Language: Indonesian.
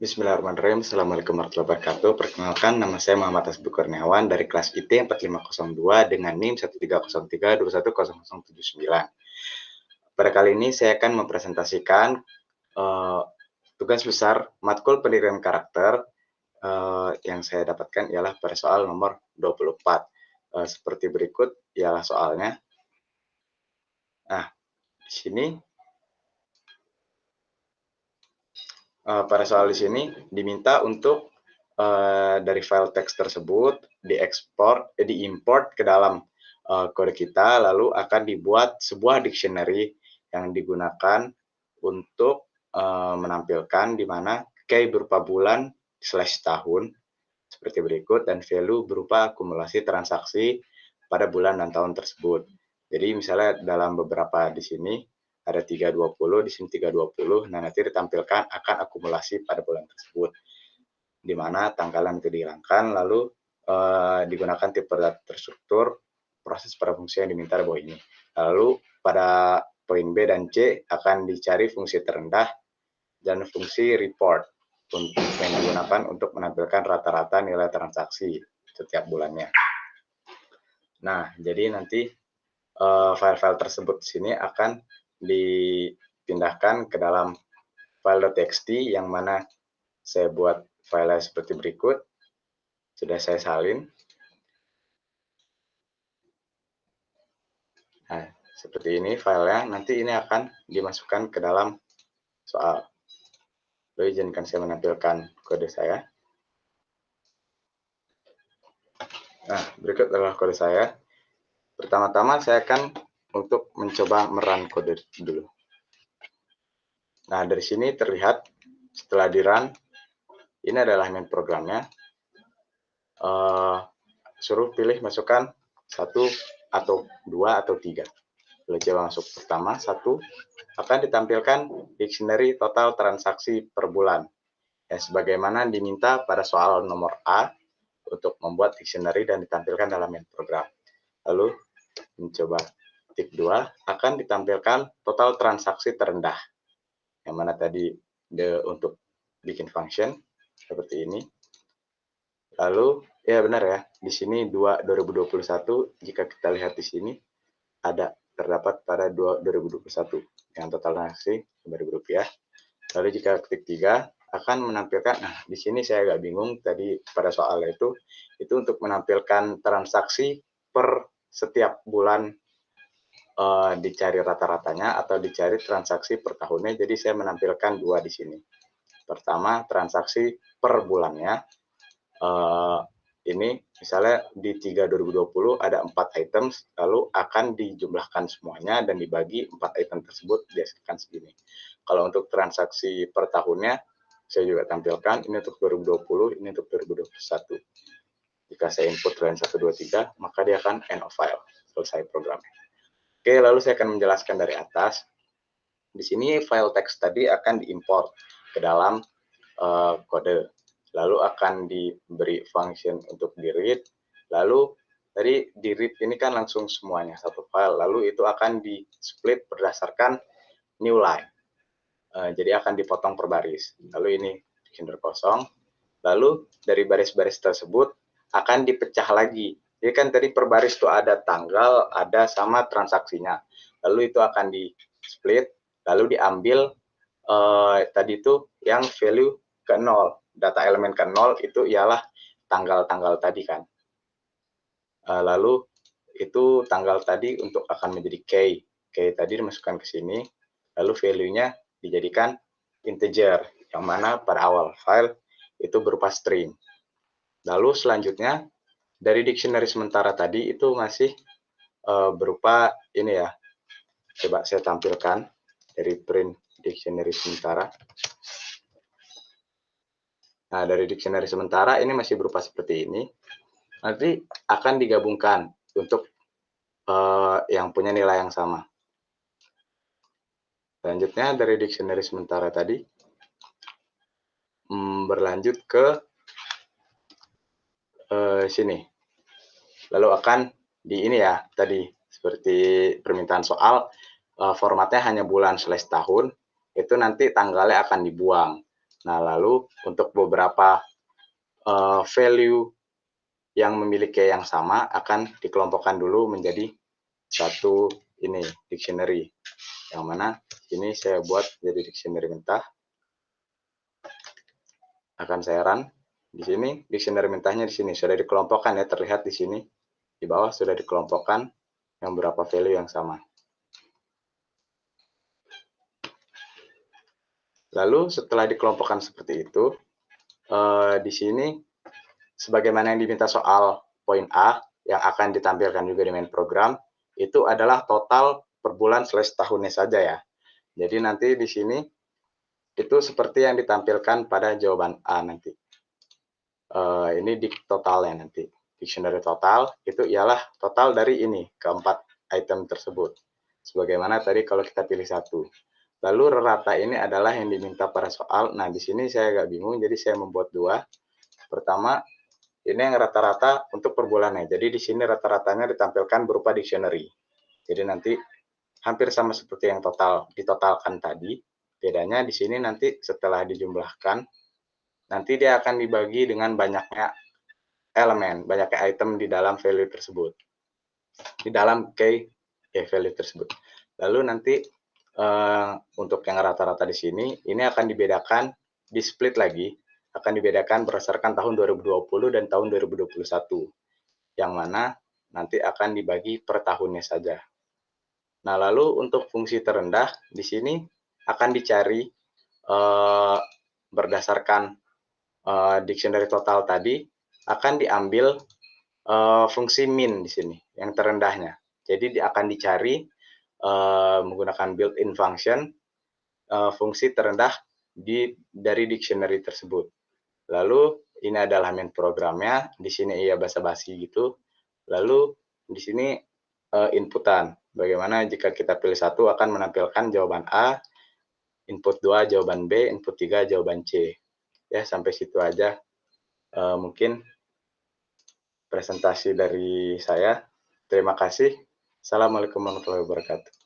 Bismillahirrahmanirrahim. Assalamualaikum warahmatullahi wabarakatuh. Perkenalkan, nama saya Muhammad Hasbi Kurniawan dari kelas IT 4502 dengan NIM 13032100079. Pada kali ini saya akan mempresentasikan tugas besar matkul pendidikan karakter yang saya dapatkan ialah pada soal nomor 24. Seperti berikut ialah soalnya. Nah, di sini pada soal di sini diminta untuk dari file teks tersebut diimport ke dalam kode kita, lalu akan dibuat sebuah dictionary yang digunakan untuk menampilkan di mana key berupa bulan / tahun seperti berikut dan value berupa akumulasi transaksi pada bulan dan tahun tersebut. Jadi misalnya dalam beberapa di sini ada 320, di sini 320, nah nanti ditampilkan akan akumulasi pada bulan tersebut, di mana tanggalan itu dihilangkan, lalu digunakan tipe data terstruktur, proses pada fungsi yang diminta di bawah ini. Lalu pada poin B dan C akan dicari fungsi terendah dan fungsi report yang digunakan untuk menampilkan rata-rata nilai transaksi setiap bulannya. Nah, jadi nanti file-file tersebut di sini akan dipindahkan ke dalam file.txt yang mana saya buat file seperti berikut. Sudah saya salin. Nah, seperti ini filenya. Nanti ini akan dimasukkan ke dalam soal. Lalu izinkan saya menampilkan kode saya. Nah, berikut adalah kode saya. Pertama-tama saya akan untuk mencoba merun kode dulu. Nah, dari sini terlihat setelah di run, ini adalah main programnya. Suruh pilih masukkan 1 atau 2 atau 3. Lalu coba masuk pertama, 1, akan ditampilkan dictionary total transaksi per bulan. Ya, sebagaimana diminta pada soal nomor A untuk membuat dictionary dan ditampilkan dalam main program. Lalu mencoba tik 2, akan ditampilkan total transaksi terendah. Yang mana tadi untuk bikin function seperti ini. Lalu ya benar ya, di sini 2021 jika kita lihat di sini terdapat pada 2021 yang total transaksi Rp5.000. Lalu jika ketik 3 akan menampilkan, nah di sini saya agak bingung tadi pada soal itu untuk menampilkan transaksi per setiap bulan dicari rata-ratanya atau dicari transaksi per tahunnya. Jadi saya menampilkan 2 di sini. Pertama, transaksi per bulannya. Ini misalnya di 3/2020 ada 4 items, lalu akan dijumlahkan semuanya dan dibagi 4 item tersebut dihasilkan segini. Kalau untuk transaksi per tahunnya, saya juga tampilkan, ini untuk 2020, ini untuk 2021. Jika saya input line 1, 2, 3, maka dia akan end of file, selesai programnya. Oke, lalu saya akan menjelaskan dari atas. Di sini file teks tadi akan diimport ke dalam kode. Lalu akan diberi function untuk di read. Lalu tadi di read ini kan langsung semuanya satu file. Lalu itu akan di split berdasarkan new line. Jadi akan dipotong per baris. Lalu ini dictionary kosong. Lalu dari baris-baris tersebut akan dipecah lagi. Jadi kan tadi per baris itu ada tanggal, ada sama transaksinya. Lalu itu akan di split, lalu diambil tadi itu yang value ke 0. Data elemen ke 0 itu ialah tanggal-tanggal tadi kan. Lalu itu tanggal tadi untuk akan menjadi key. Key tadi dimasukkan ke sini, lalu value-nya dijadikan integer, yang mana pada awal file itu berupa string. Lalu selanjutnya, dari dictionary sementara tadi itu masih berupa ini ya. Coba saya tampilkan dari print dictionary sementara. Nah, dari dictionary sementara ini masih berupa seperti ini. Nanti akan digabungkan untuk yang punya nilai yang sama. Selanjutnya dari dictionary sementara tadi berlanjut ke sini. Lalu akan di ini ya, tadi seperti permintaan soal, formatnya hanya bulan / tahun, itu nanti tanggalnya akan dibuang. Nah, lalu untuk beberapa value yang memiliki yang sama akan dikelompokkan dulu menjadi satu ini dictionary, yang mana ini saya buat jadi dictionary mentah. Akan saya run di sini. Dictionary mentahnya di sini sudah dikelompokkan ya, terlihat di sini di bawah sudah dikelompokkan yang berapa value yang sama. Lalu setelah dikelompokkan seperti itu, di sini sebagaimana yang diminta soal poin A yang akan ditampilkan juga di main program, itu adalah total per bulan / tahunnya saja ya. Jadi nanti di sini itu seperti yang ditampilkan pada jawaban A nanti. Ini di totalnya nanti. Dictionary total itu ialah total dari ini, keempat item tersebut. Sebagaimana tadi kalau kita pilih satu. Lalu rata ini adalah yang diminta pada soal. Nah, di sini saya agak bingung, jadi saya membuat dua. Pertama, ini yang rata-rata untuk per bulannya. Jadi di sini rata-ratanya ditampilkan berupa dictionary. Jadi nanti hampir sama seperti yang total ditotalkan tadi. Bedanya di sini nanti setelah dijumlahkan, nanti dia akan dibagi dengan banyaknya elemen, banyaknya item di dalam value tersebut. Di dalam key value tersebut. Lalu nanti untuk yang rata-rata di sini, ini akan dibedakan, di split lagi, akan dibedakan berdasarkan tahun 2020 dan tahun 2021. Yang mana nanti akan dibagi per tahunnya saja. Nah, lalu untuk fungsi terendah, di sini akan dicari berdasarkan dictionary total tadi, akan diambil fungsi min di sini, yang terendahnya. Jadi akan dicari menggunakan built-in function fungsi terendah dari dictionary tersebut. Lalu ini adalah main programnya, di sini ia basa-basi gitu. Lalu di sini inputan. Bagaimana jika kita pilih satu akan menampilkan jawaban A, input 2 jawaban B, input 3 jawaban C. Ya, sampai situ aja mungkin presentasi dari saya. Terima kasih. Assalamualaikum warahmatullahi wabarakatuh.